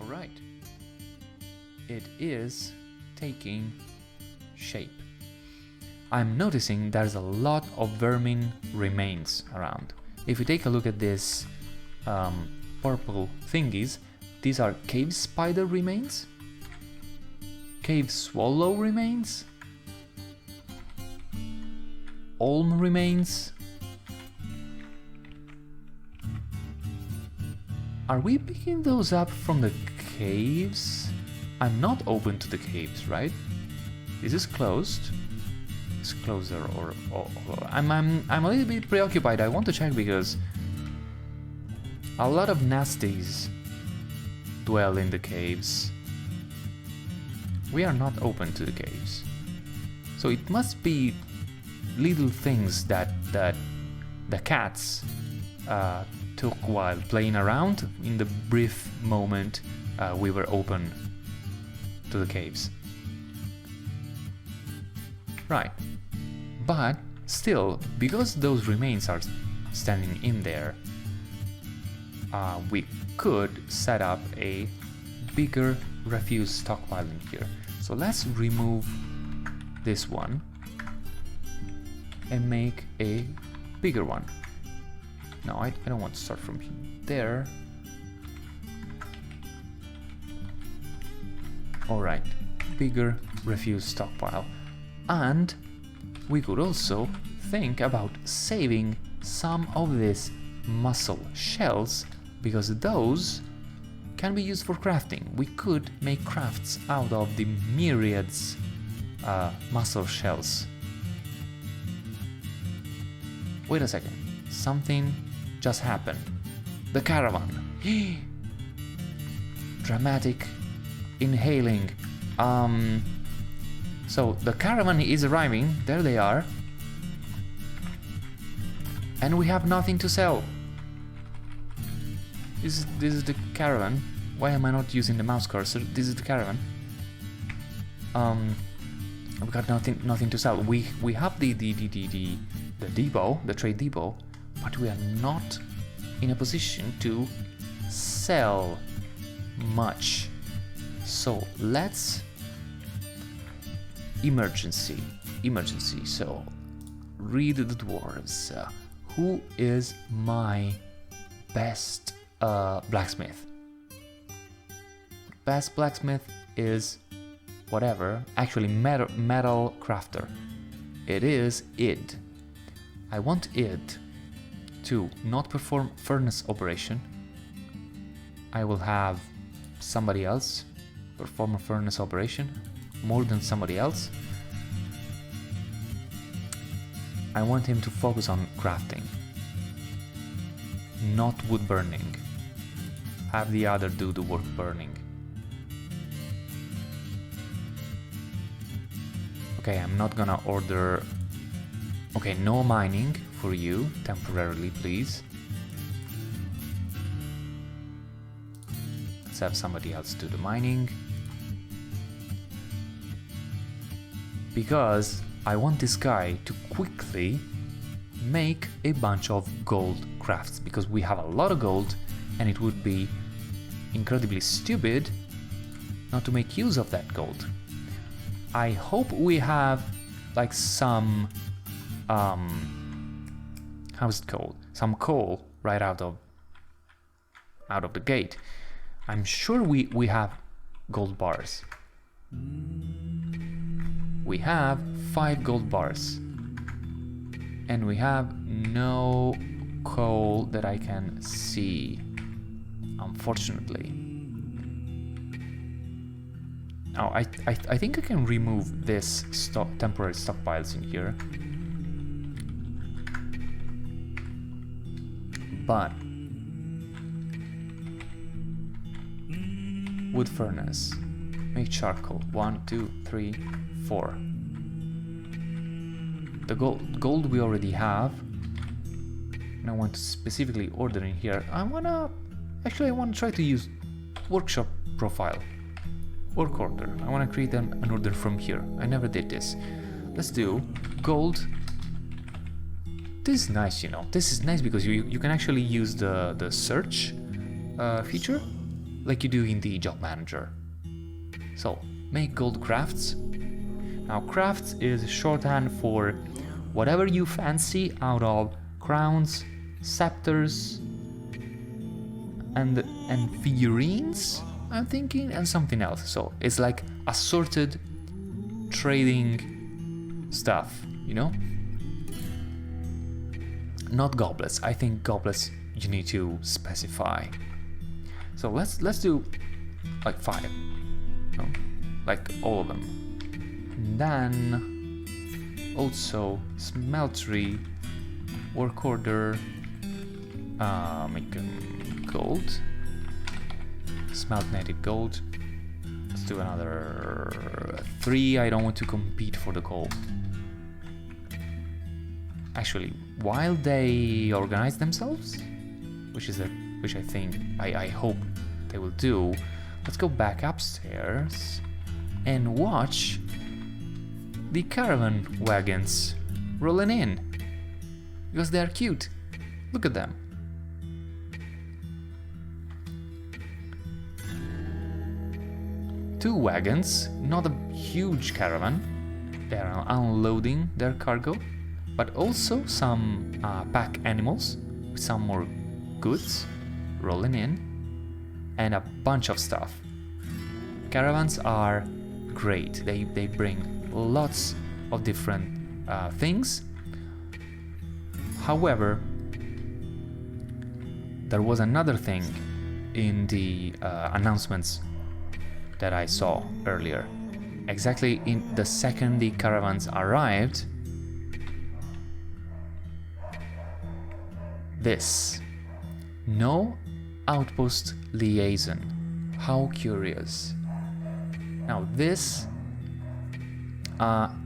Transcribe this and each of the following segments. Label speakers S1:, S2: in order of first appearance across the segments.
S1: Alright. It is taking shape. I'm noticing there's a lot of vermin remains around. If you take a look at this purple thingies, these are cave spider remains, cave swallow remains, olm remains. Are we picking those up from the caves? I'm not open to the caves, right? Is this closed? It's closer, or I'm a little bit preoccupied. I want to check because a lot of nasties dwell in the caves. We are not open to the caves, so it must be little things that the cats took while playing around in the brief moment we were open to the caves. Right, but still, because those remains are standing in there, we could set up a bigger refuse stockpile in here. So let's remove this one and make a bigger one. No, I don't want to start from there. Alright, bigger refuse stockpile. And we could also think about saving some of these mussel shells, because those can be used for crafting. We could make crafts out of the myriads mussel shells. Wait a second, something just happened. The caravan. Dramatic inhaling. So the caravan is arriving. There they are. And we have nothing to sell. This is the caravan. Why am I not using the mouse cursor? This is the caravan. We got nothing to sell. We have the depot, the trade depot, but we are not in a position to sell much. So let's emergency. So read the dwarves. Who is my best blacksmith? Best blacksmith is whatever. Actually, metal crafter. It is id. I want id to not perform furnace operation. I will have somebody else perform a furnace operation, more than somebody else. I want him to focus on crafting, not wood burning. Have the other do the work burning. Okay, I'm not gonna order... Okay, no mining for you, temporarily, please. Let's have somebody else do the mining. Because I want this guy to quickly make a bunch of gold crafts, because we have a lot of gold and it would be incredibly stupid not to make use of that gold. I hope we have like some how's it called? Some coal right out of the gate. I'm sure we have gold bars. We have 5 gold bars. And we have no coal that I can see, unfortunately. Oh, I think I can remove this temporary stockpiles in here. But wood furnace, make charcoal. 1, 2, 3, 4. The gold we already have. And I want to specifically order in here. I wanna try to use workshop profile. Work order. I wanna create an order from here. I never did this. Let's do gold. This is nice, you know. This is nice because you can actually use the search feature like you do in the job manager. So, make gold crafts. Now, crafts is shorthand for whatever you fancy out of crowns, scepters, and figurines, I'm thinking, and something else. So it's like assorted trading stuff, you know? Not goblets. I think goblets you need to specify. So let's do like 5, no? Like all of them. And then also smeltery, work order, make gold, smelt native gold. Let's do another 3. I don't want to compete for the gold. Actually, while they organize themselves, which I think I hope they will do, let's go back upstairs and watch the caravan wagons rolling in, because they're cute. Look at them. Two wagons, not a huge caravan. They're unloading their cargo, but also some pack animals with some more goods rolling in, and a bunch of stuff. Caravans are great. They bring lots of different things. However, there was another thing in the announcements that I saw earlier. Exactly in the second the caravans arrived, this. No outpost liaison. How curious. Now this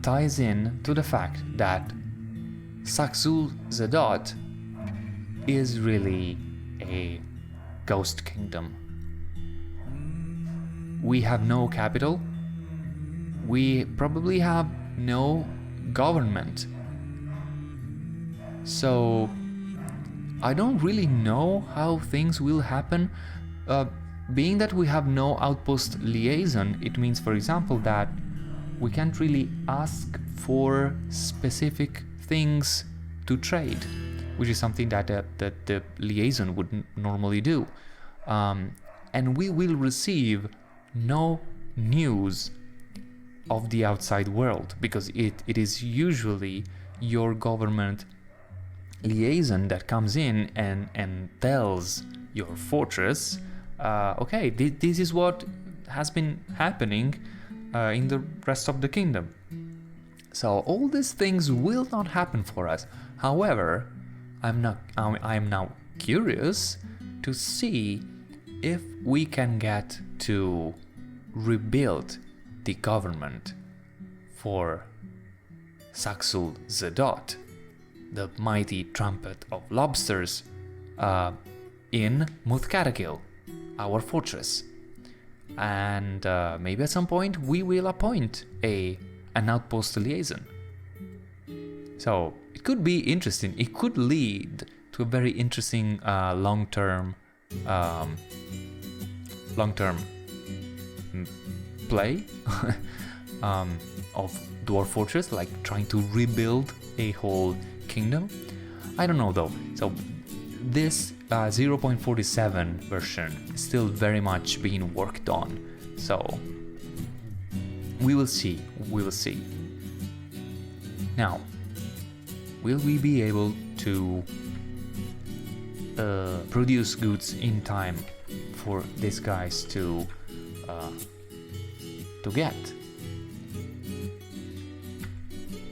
S1: ties in to the fact that Saxul Zadot is really a ghost kingdom. We have no capital. We probably have no government. So I don't really know how things will happen. Being that we have no outpost liaison, it means, for example, that we can't really ask for specific things to trade, which is something that the liaison would normally do. And we will receive no news of the outside world, because it is usually your government liaison that comes in and tells your fortress, okay, this is what has been happening in the rest of the kingdom. So all these things will not happen for us. However, I'm now curious to see if we can get to rebuild the government for Saxul Zadot, the mighty trumpet of lobsters, in Muthkarakil, our fortress. And maybe at some point we will appoint an outpost liaison. So it could be interesting. It could lead to a very interesting long-term play of Dwarf Fortress, like trying to rebuild a whole kingdom. I don't know though. So this 0.47 version is still very much being worked on. So we will see. We will see. Now, will we be able to produce goods in time for these guys to get?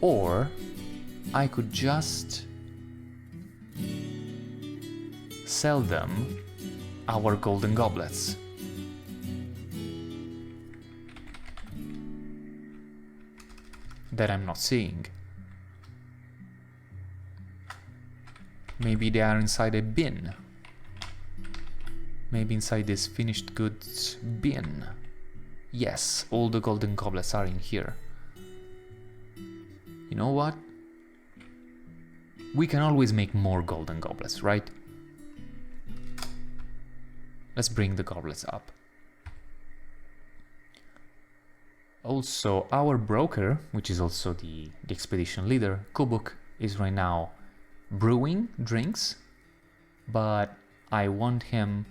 S1: Or I could just sell them our golden goblets. That I'm not seeing. Maybe they are inside a bin. Maybe inside this finished goods bin. Yes, all the golden goblets are in here. You know what? We can always make more golden goblets, right? Let's bring the goblets up. Also, our broker, which is also the expedition leader, Kubuk, is right now brewing drinks, but I want him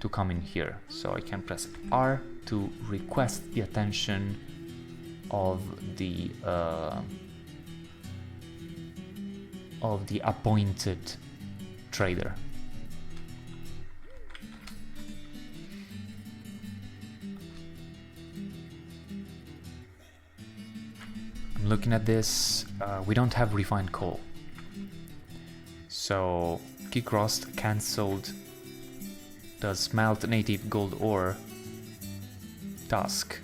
S1: to come in here. So I can press R to request the attention of the appointed trader. I'm looking at this. We don't have refined coal, so Kickrost cancelled the smelt native gold ore task.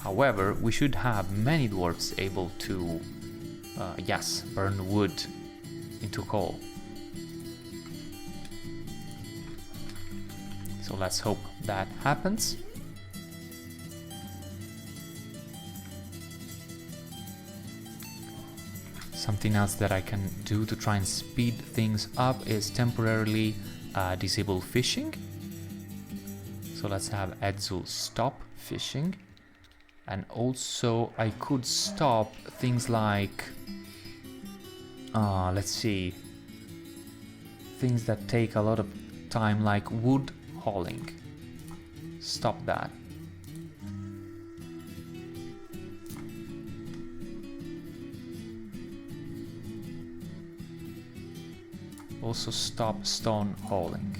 S1: However, we should have many dwarves able to, yes, burn wood into coal. So let's hope that happens. Something else that I can do to try and speed things up is temporarily disable fishing. So let's have Edzul stop fishing. And also I could stop things like, let's see, things that take a lot of time like wood hauling. Stop that. Also stop stone hauling.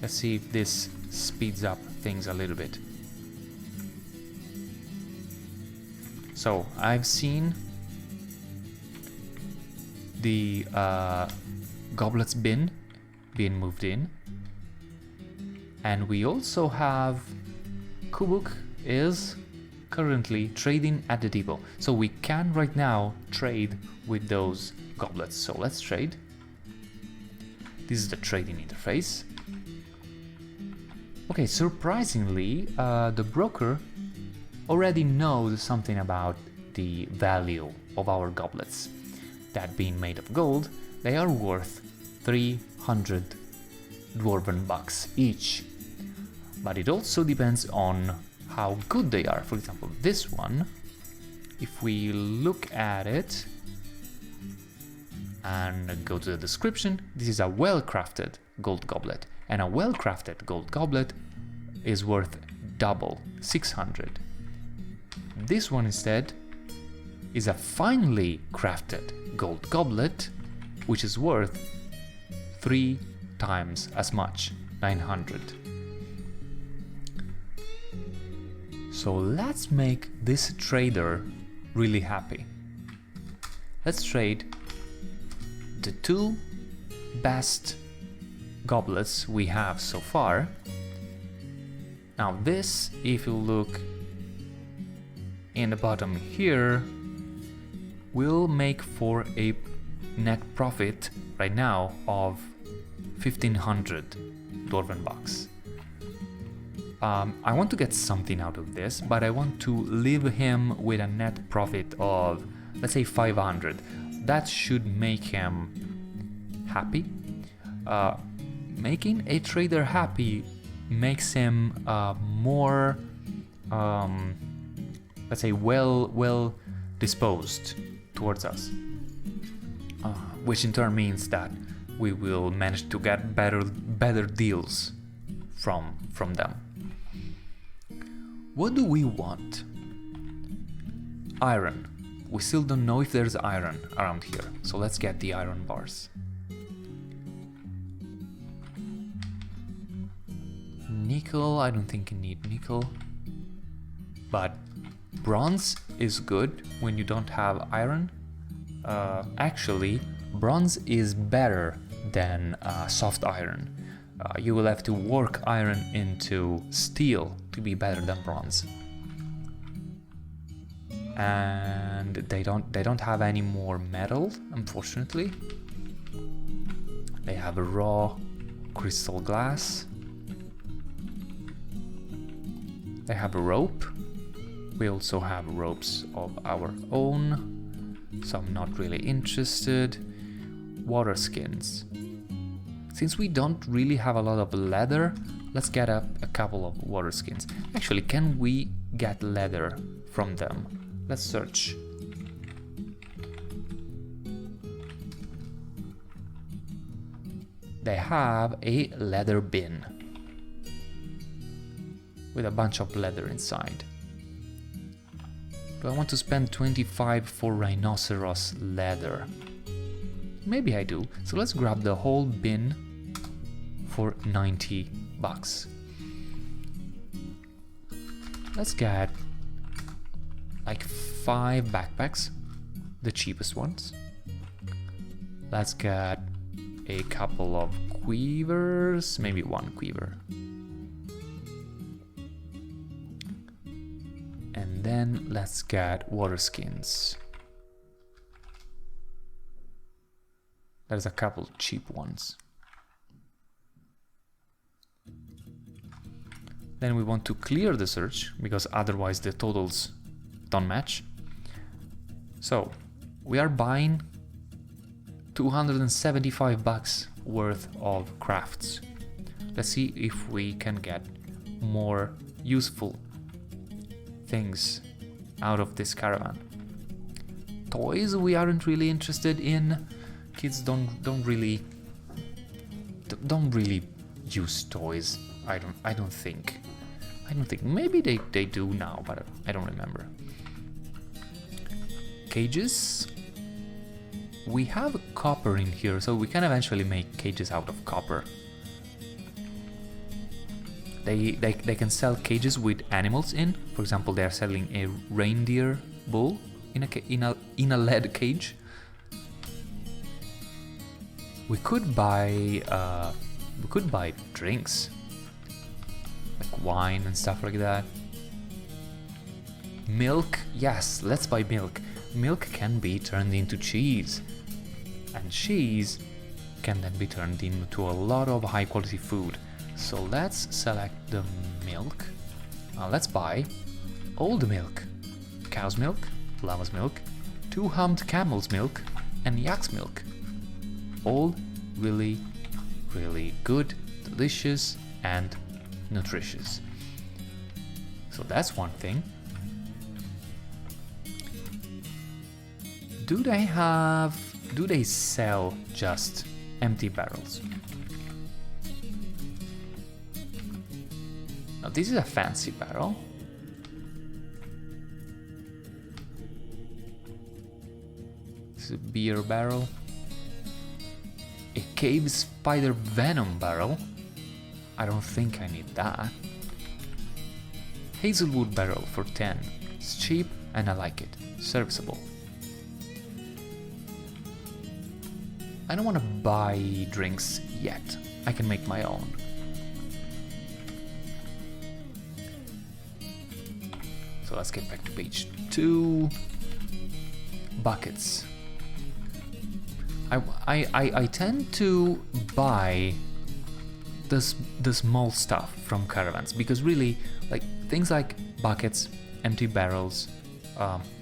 S1: Let's see if this speeds up things a little bit. So I've seen the goblets bin being moved in, and we also have Kubuk is currently trading at the depot, so we can right now trade with those goblets. So let's trade. This is the trading interface. Okay, surprisingly, the broker already knows something about the value of our goblets. That being made of gold, they are worth 300 dwarven bucks each. But it also depends on how good they are. For example, this one, if we look at it and go to the description, this is a well-crafted gold goblet. And a well-crafted gold goblet is worth double, 600. This one instead is a finely crafted gold goblet, which is worth 3 times as much, 900. So let's make this trader really happy. Let's trade the 2 best goblets we have so far. Now this, if you look in the bottom here, will make for a net profit right now of 1500 dwarven bucks. I want to get something out of this, but I want to leave him with a net profit of, let's say, 500. That should make him happy. Making a trader happy makes him more, let's say, well disposed towards us, which in turn means that we will manage to get better deals from them. What do we want? Iron. We still don't know if there's iron around here, so let's get the iron bars. Nickel, I don't think you need nickel, but bronze is good when you don't have iron. Actually, bronze is better than soft iron. You will have to work iron into steel to be better than bronze. And they don't have any more metal, unfortunately. They have a raw crystal glass. They have a rope. We also have ropes of our own. so I'm not really interested. Water skins. Since we don't really have a lot of leather, let's get a couple of water skins. Actually, can we get leather from them? Let's search. They have a leather bin with a bunch of leather inside. Do I want to spend 25 for rhinoceros leather? Maybe I do. So let's grab the whole bin for 90 bucks. Let's get like 5 backpacks, the cheapest ones. Let's get a couple of quivers, maybe 1 quiver. And then let's get water skins. There's a couple cheap ones. Then we want to clear the search, because otherwise the totals don't match. So we are buying 275 bucks worth of crafts. Let's see if we can get more useful things out of this caravan. Toys we aren't really interested in. Kids don't really use toys. I don't think. Maybe they do now, but I don't remember. Cages. We have copper in here, so we can eventually make cages out of copper. They can sell cages with animals in. For example, they are selling a reindeer bull in a lead cage. We could buy drinks, like wine and stuff like that. Milk, yes, let's buy milk. Milk can be turned into cheese, and cheese can then be turned into a lot of high quality food. So let's select the milk. Let's buy old milk, cow's milk, llama's milk, 2-humped camel's milk, and yak's milk. All really good, delicious, and nutritious. So that's one thing. Do they sell just empty barrels? Now this is a fancy barrel. This is a beer barrel. A cave spider venom barrel. I don't think I need that. Hazelwood barrel for 10. It's cheap and I like it. Serviceable. I don't want to buy drinks yet. I can make my own. So let's get back to page 2. Buckets. I tend to buy the small stuff from caravans, because really, like things like buckets, empty barrels,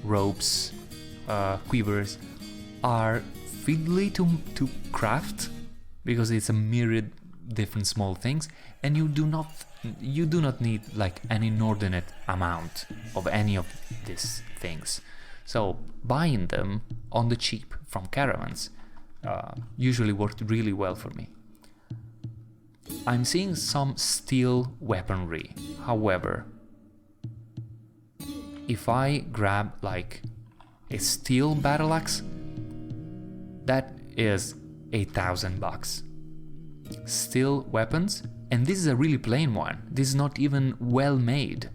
S1: ropes, quivers are fiddly to craft, because it's a myriad different small things, and you do not need like an inordinate amount of any of these things. So buying them on the cheap from caravans usually worked really well for me. I'm seeing some steel weaponry. However, if I grab like a steel battle axe, that is 8,000 bucks. Steel weapons, and this is a really plain one. This is not even well made.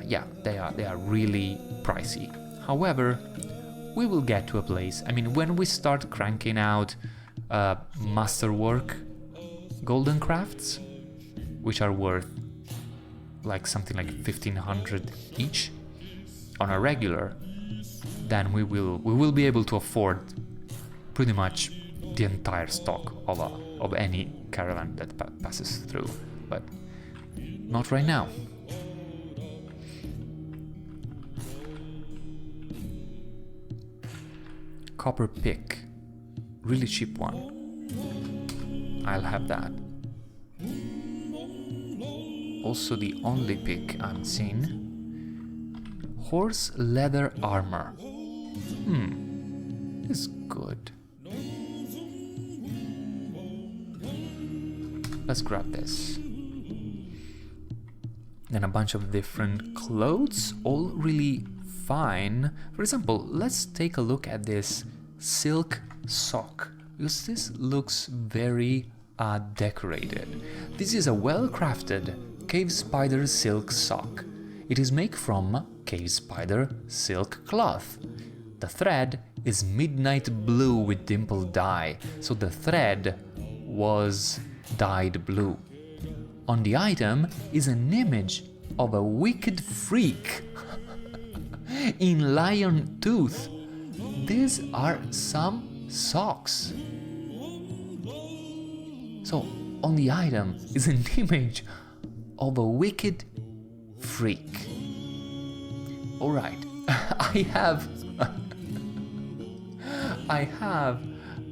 S1: Yeah, they are really pricey. However, we will get to a place. I mean, when we start cranking out masterwork golden crafts, which are worth like something like 1,500 each on a regular, then we will be able to afford pretty much the entire stock of any caravan that passes through, but not right now. copper pick. Really cheap one. I'll have that. Also the only pick I'm seeing. Horse leather armor. This is good. Let's grab this. Then a bunch of different clothes, all really fine. For example, let's take a look at this silk sock, because this looks very decorated. This is a well-crafted cave spider silk sock. It is made from cave spider silk cloth. The thread is midnight blue with dimpled dye, so the thread was dyed blue. On the item is an image of a wicked freak in lion tooth. These are some socks. So on the item is an image of a wicked freak. Alright, I have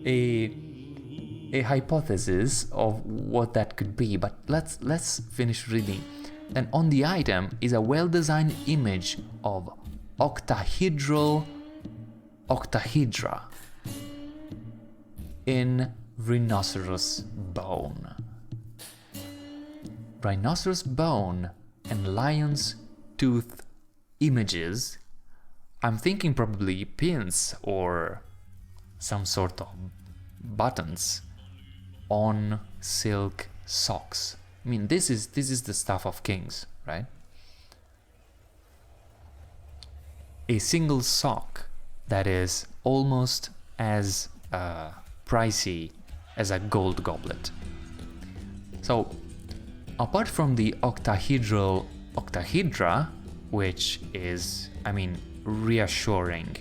S1: a hypothesis of what that could be, but let's finish reading. Then on the item is a well-designed image of octahedra in rhinoceros bone. Rhinoceros bone and lion's tooth images. I'm thinking probably pins or some sort of buttons on silk socks. I mean, this is the stuff of kings, right? A single sock that is almost as pricey as a gold goblet. So, apart from the octahedra, which is, I mean, reassuring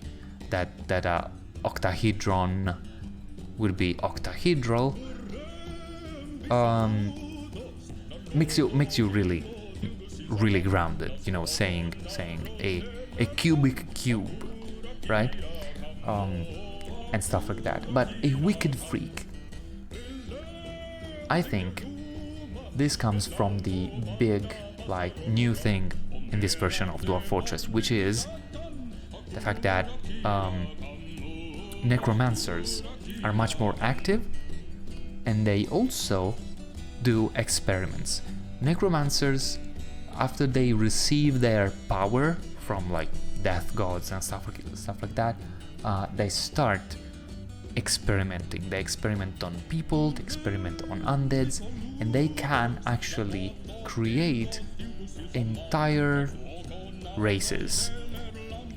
S1: that a octahedron would be octahedral, makes you really grounded, you know, saying a cubic cube, right? And stuff like that. But a wicked freak, I think this comes from the big, like, new thing in this version of Dwarf Fortress, which is the fact that necromancers are much more active, and they also do experiments. Necromancers, after they receive their power from like death gods and stuff like that, they start experimenting. They experiment on people, they experiment on undeads, and they can actually create entire races.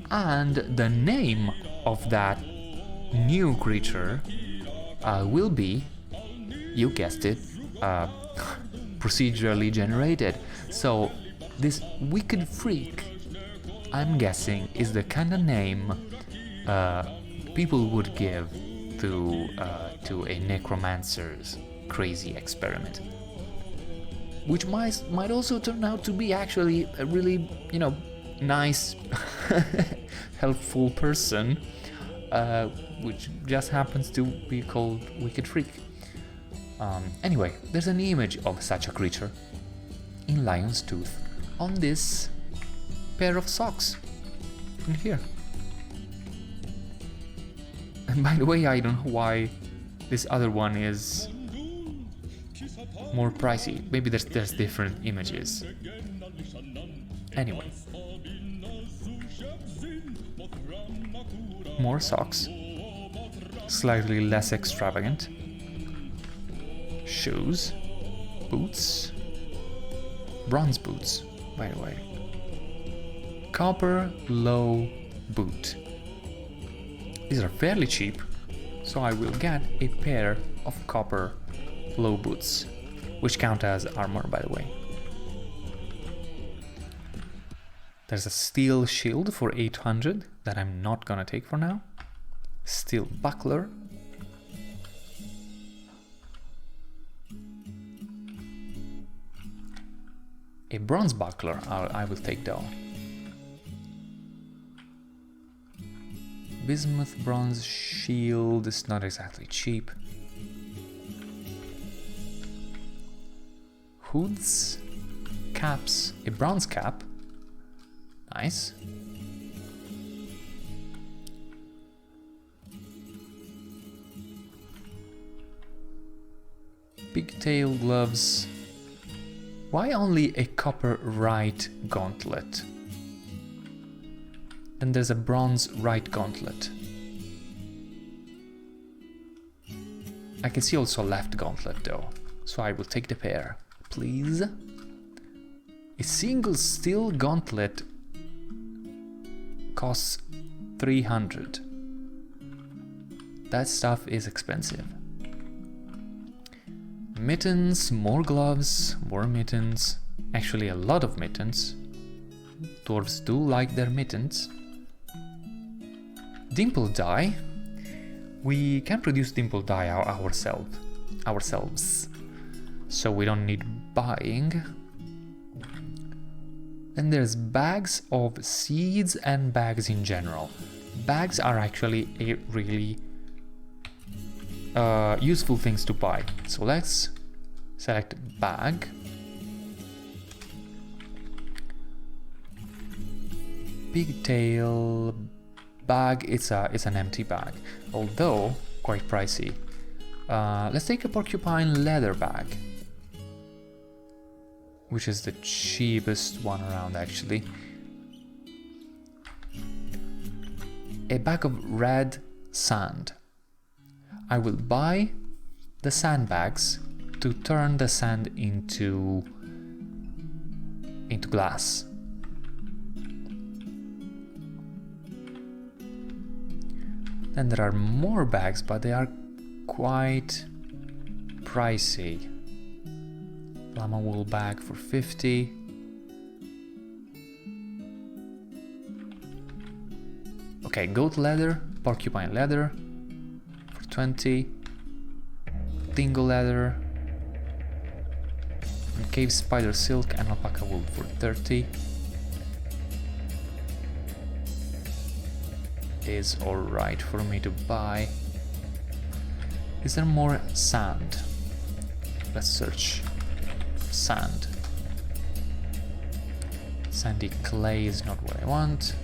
S1: And the name of that new creature will be, you guessed it, procedurally generated. So this wicked freak, I'm guessing, is the kind of name people would give to a necromancer's crazy experiment, which might also turn out to be actually a really, you know, nice, helpful person, which just happens to be called Wicked Freak. Anyway, there's an image of such a creature in lion's tooth on this pair of socks in here. And by the way, I don't know why this other one is more pricey. Maybe there's different images. Anyway, more socks, slightly less extravagant. Shoes, boots, bronze boots, by the way. Copper low boot. These are fairly cheap, so I will get a pair of copper low boots, which count as armor, by the way. There's a steel shield for 800 that I'm not gonna take for now. Steel buckler. A bronze buckler I will take though. bismuth bronze shield is not exactly cheap. Hoods, caps, a bronze cap. Nice. Pigtail gloves. Why only a copper right gauntlet? Then there's a bronze right gauntlet. I can see also a left gauntlet though, so I will take the pair, please. A single steel gauntlet costs 300. That stuff is expensive. Mittens, more gloves, more mittens. Actually a lot of mittens. Dwarves do like their mittens. Dimple dye. We can produce dimple dye ourselves. So we don't need buying. Then there's bags of seeds and bags in general. Bags are actually a really useful things to buy. So let's select bag. Pigtail bag, it's an empty bag, although quite pricey. Let's take a porcupine leather bag, which is the cheapest one around actually. A bag of red sand. I will buy the sandbags to turn the sand into glass. Then there are more bags, but they are quite pricey. Llama wool bag for 50. Okay, goat leather, porcupine leather for 20. Dingo leather, and cave spider silk and alpaca wool for 30. Is alright for me to buy. Is there more sand? Let's search. Sand. Sandy clay is not what I want.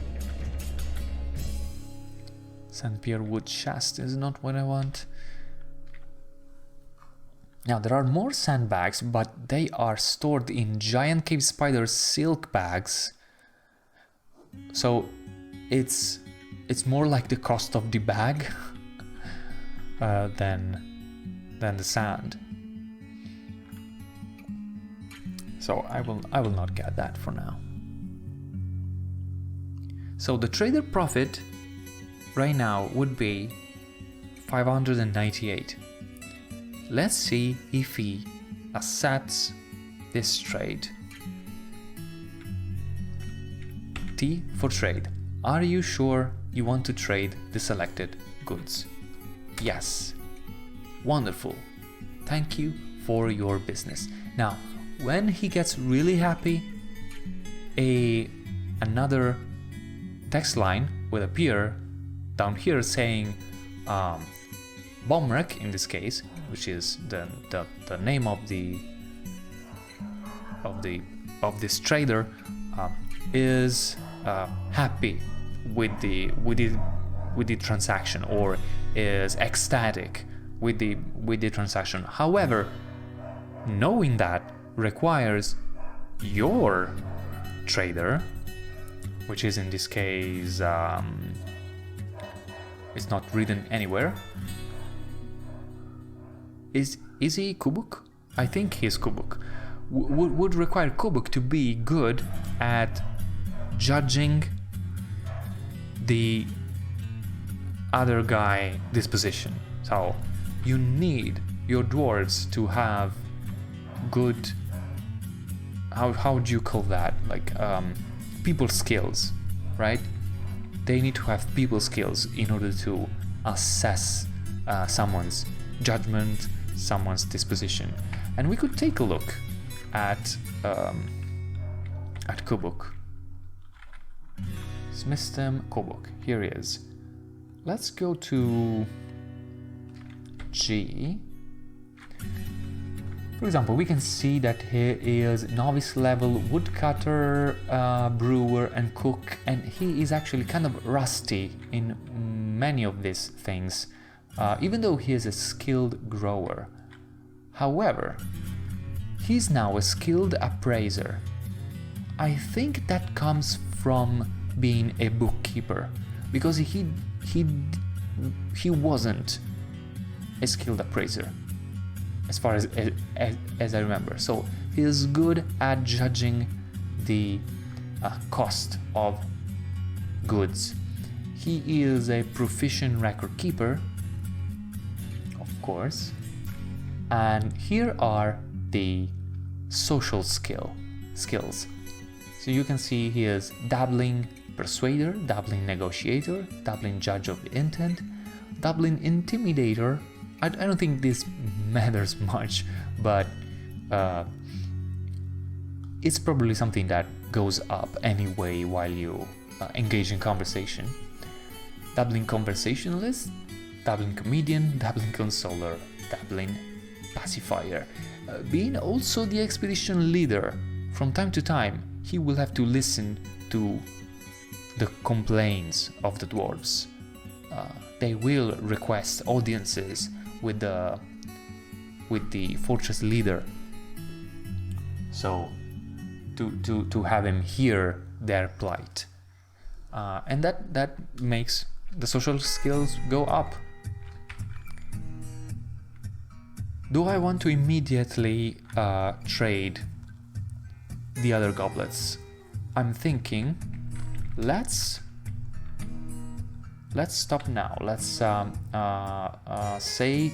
S1: Sandpier wood chest is not what I want. Now there are more sandbags, but they are stored in giant cave spider silk bags. So it's more like the cost of the bag than the sand. So I will not get that for now. So the trader profit right now would be 598. Let's see if he accepts this trade. T for trade. Are you sure you want to trade the selected goods? Yes. Wonderful. Thank you for your business. Now, when he gets really happy, another text line will appear down here saying Bomrek, in this case, which is the name of this trader, is happy with the transaction, or is ecstatic with the transaction. However, knowing that requires your trader, which is in this case it's not written anywhere. Is he Kubuk? I think he's Kubuk. Would require Kubuk to be good at judging the other guy disposition. So you need your dwarves to have good, how do you call that, like people skills, right? They need to have people skills in order to assess someone's judgment, someone's disposition. And we could take a look at Kubuk. Smithstem Kubuk, here he is. let's go to G. For example, we can see that he is novice level woodcutter, brewer and cook, and he is actually kind of rusty in many of these things, even though he is a skilled grower. However, he's now a skilled appraiser. I think that comes from being a bookkeeper, because he wasn't a skilled appraiser, as far as I remember. So he is good at judging the cost of goods. He is a proficient record keeper, of course. And here are the social skills. So you can see he is dabbling persuader, dabbling negotiator, dabbling judge of intent, dabbling intimidator. I don't think this matters much, but it's probably something that goes up anyway while you engage in conversation. Dabbling conversationalist, dabbling comedian, dabbling consoler, dabbling pacifier. Being also the expedition leader, from time to time he will have to listen to the complaints of the dwarves. They will request audiences with the fortress leader, so to have him hear their plight, and that makes the social skills go up. Do I want to immediately trade the other goblets? I'm thinking, let's stop now. Let's say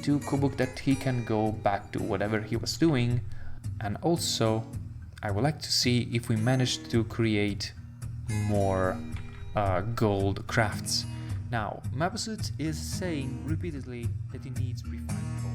S1: to Kubuk that he can go back to whatever he was doing, and also I would like to see if we managed to create more gold crafts. Now, Mapasut is saying repeatedly that he needs refined gold.